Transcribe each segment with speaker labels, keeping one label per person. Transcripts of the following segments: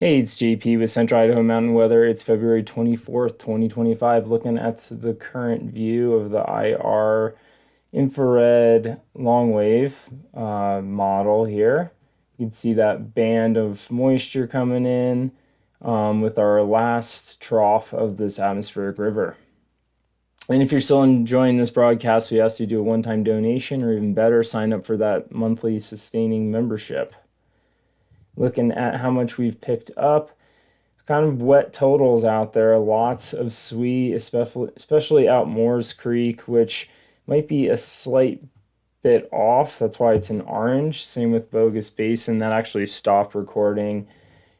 Speaker 1: Hey, it's JP with Central Idaho Mountain Weather. It's February 24th, 2025. Looking at the current view of the IR infrared long wave model here. You can see that band of moisture coming in with our last trough of this atmospheric river. And if you're still enjoying this broadcast, we ask you to do a one-time donation, or even better, sign up for that monthly sustaining membership. Looking at how much we've picked up, kind of wet totals out there. Lots of SWE, especially out Moores Creek, which might be a slight bit off. That's why it's in orange. Same with Bogus Basin. That actually stopped recording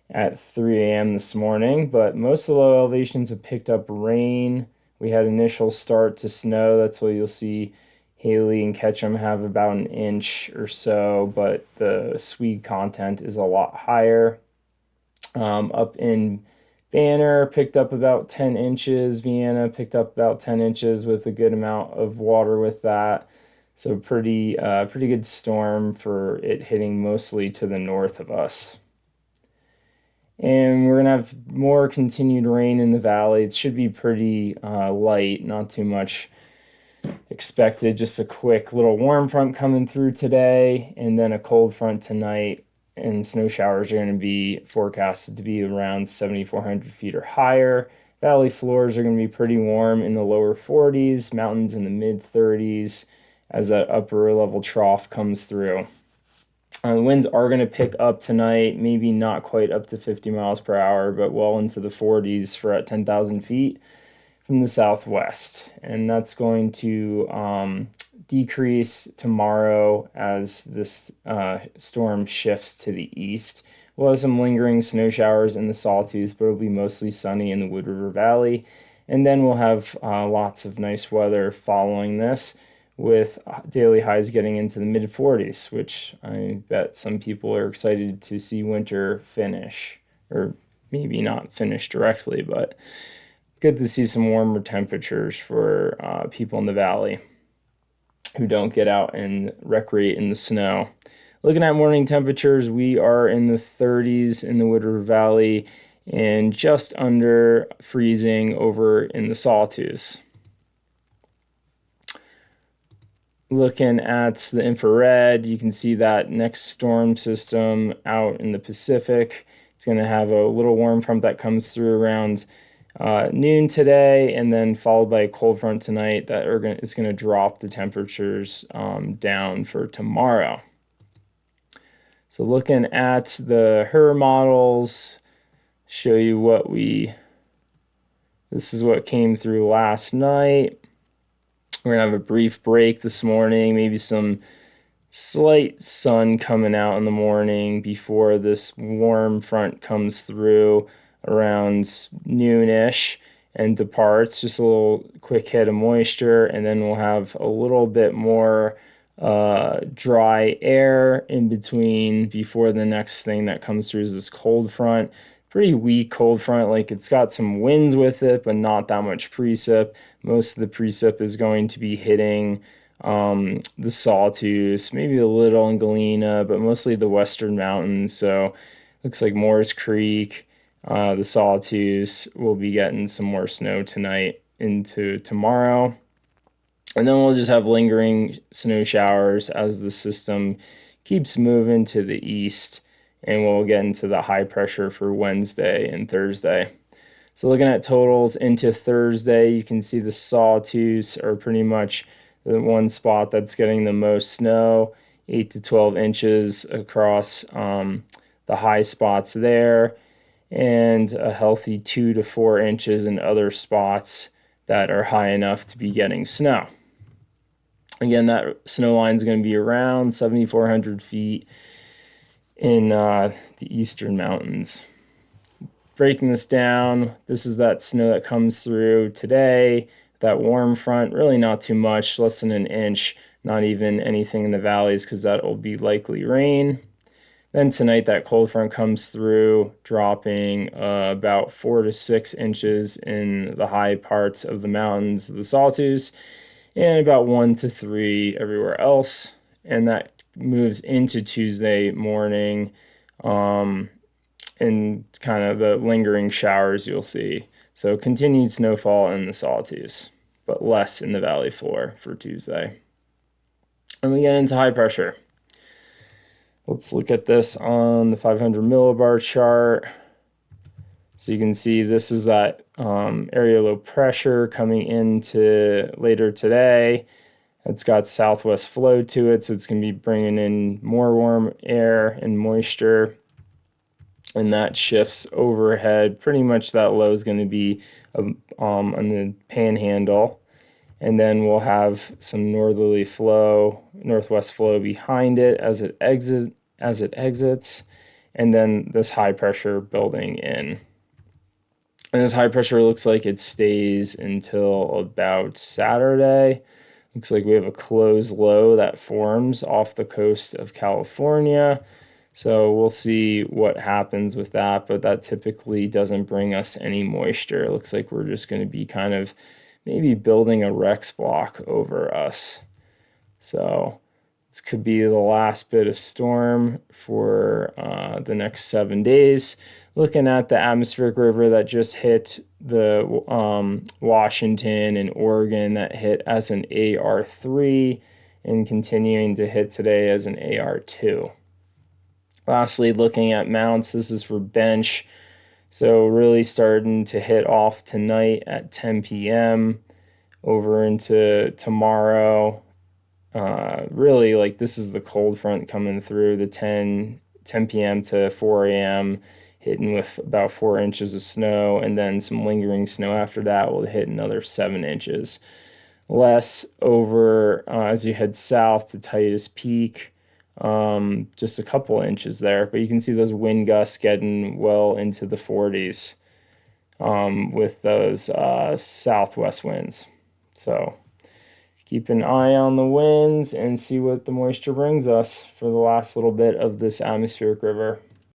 Speaker 1: at 3 a.m. this morning, but most of the low elevations have picked up rain. We had initial start to snow. That's why you'll see Haley and Ketchum have about an inch or so, but the SWE content is a lot higher. Up in Banner, picked up about 10 inches. Vienna picked up about 10 inches with a good amount of water with that. So pretty good storm for it hitting mostly to the north of us. And we're gonna have more continued rain in the valley. It should be pretty light, not too much expected. Just a quick little warm front coming through today, and then a cold front tonight. And snow showers are going to be forecasted to be around 7,400 feet or higher. Valley floors are going to be pretty warm in the lower 40s, mountains in the mid 30s as that upper level trough comes through. The winds are going to pick up tonight, maybe not quite up to 50 miles per hour, but well into the 40s for at 10,000 feet from the southwest. And that's going to decrease tomorrow as this storm shifts to the east. We'll have some lingering snow showers in the Sawtooths, but it'll be mostly sunny in the Wood River Valley. And then we'll have lots of nice weather following this, with daily highs getting into the mid 40s, which I bet some people are excited to see winter finish, or maybe not finish directly, but good to see some warmer temperatures for people in the valley who don't get out and recreate in the snow. Looking at morning temperatures, we are in the 30s in the Wood River Valley and just under freezing over in the Sawtooths. Looking at the infrared, you can see that next storm system out in the Pacific. It's going to have a little warm front that comes through around noon today, and then followed by a cold front tonight that is going to drop the temperatures down for tomorrow. So looking at the HER models, show you this is what came through last night. We're going to have a brief break this morning, maybe some slight sun coming out in the morning before this warm front comes through around noonish and departs. Just a little quick hit of moisture, and then we'll have a little bit more dry air in between before the next thing that comes through is this cold front. Pretty weak cold front, like it's got some winds with it, but not that much precip. Most of the precip is going to be hitting the Sawtooths, maybe a little in Galena, but mostly the western mountains. So looks like Moores Creek, the Sawtooths will be getting some more snow tonight into tomorrow. And then we'll just have lingering snow showers as the system keeps moving to the east, and we'll get into the high pressure for Wednesday and Thursday. So looking at totals into Thursday, you can see the Sawtooths are pretty much the one spot that's getting the most snow, 8 to 12 inches across the high spots there, and a healthy 2 to 4 inches in other spots that are high enough to be getting snow. Again, that snow line is going to be around 7,400 feet in the eastern mountains. Breaking this down, this is that snow that comes through today. That warm front, really not too much, less than an inch, not even anything in the valleys because that will be likely rain. Then tonight, that cold front comes through, dropping about 4 to 6 inches in the high parts of the mountains of the Sawtooths, and about 1 to 3 everywhere else. And that moves into Tuesday morning, in kind of the lingering showers you'll see. So continued snowfall in the Sawtooths, but less in the valley floor for Tuesday. And we get into high pressure. Let's look at this on the 500 millibar chart. So you can see this is that area low pressure coming into later today. It's got southwest flow to it, so it's going to be bringing in more warm air and moisture. And that shifts overhead. Pretty much that low is going to be on the panhandle. And then we'll have some northerly flow, northwest flow behind it as it exits, and then this high pressure building in. And this high pressure looks like it stays until about Saturday. Looks like we have a closed low that forms off the coast of California. So we'll see what happens with that, but that typically doesn't bring us any moisture. It looks like we're just going to be kind of maybe building a Rex block over us. So this could be the last bit of storm for the next 7 days. Looking at the atmospheric river that just hit the Washington and Oregon, that hit as an AR3 and continuing to hit today as an AR2. Lastly, looking at mounts, this is for bench. So really starting to hit off tonight at 10 p.m. over into tomorrow. Really, like, this is the cold front coming through the 10 p.m. to 4 a.m., hitting with about 4 inches of snow, and then some lingering snow after that will hit another 7 inches. Less over as you head south to Titus Peak, just a couple inches there, but you can see those wind gusts getting well into the 40s with those southwest winds. So keep an eye on the winds and see what the moisture brings us for the last little bit of this atmospheric river.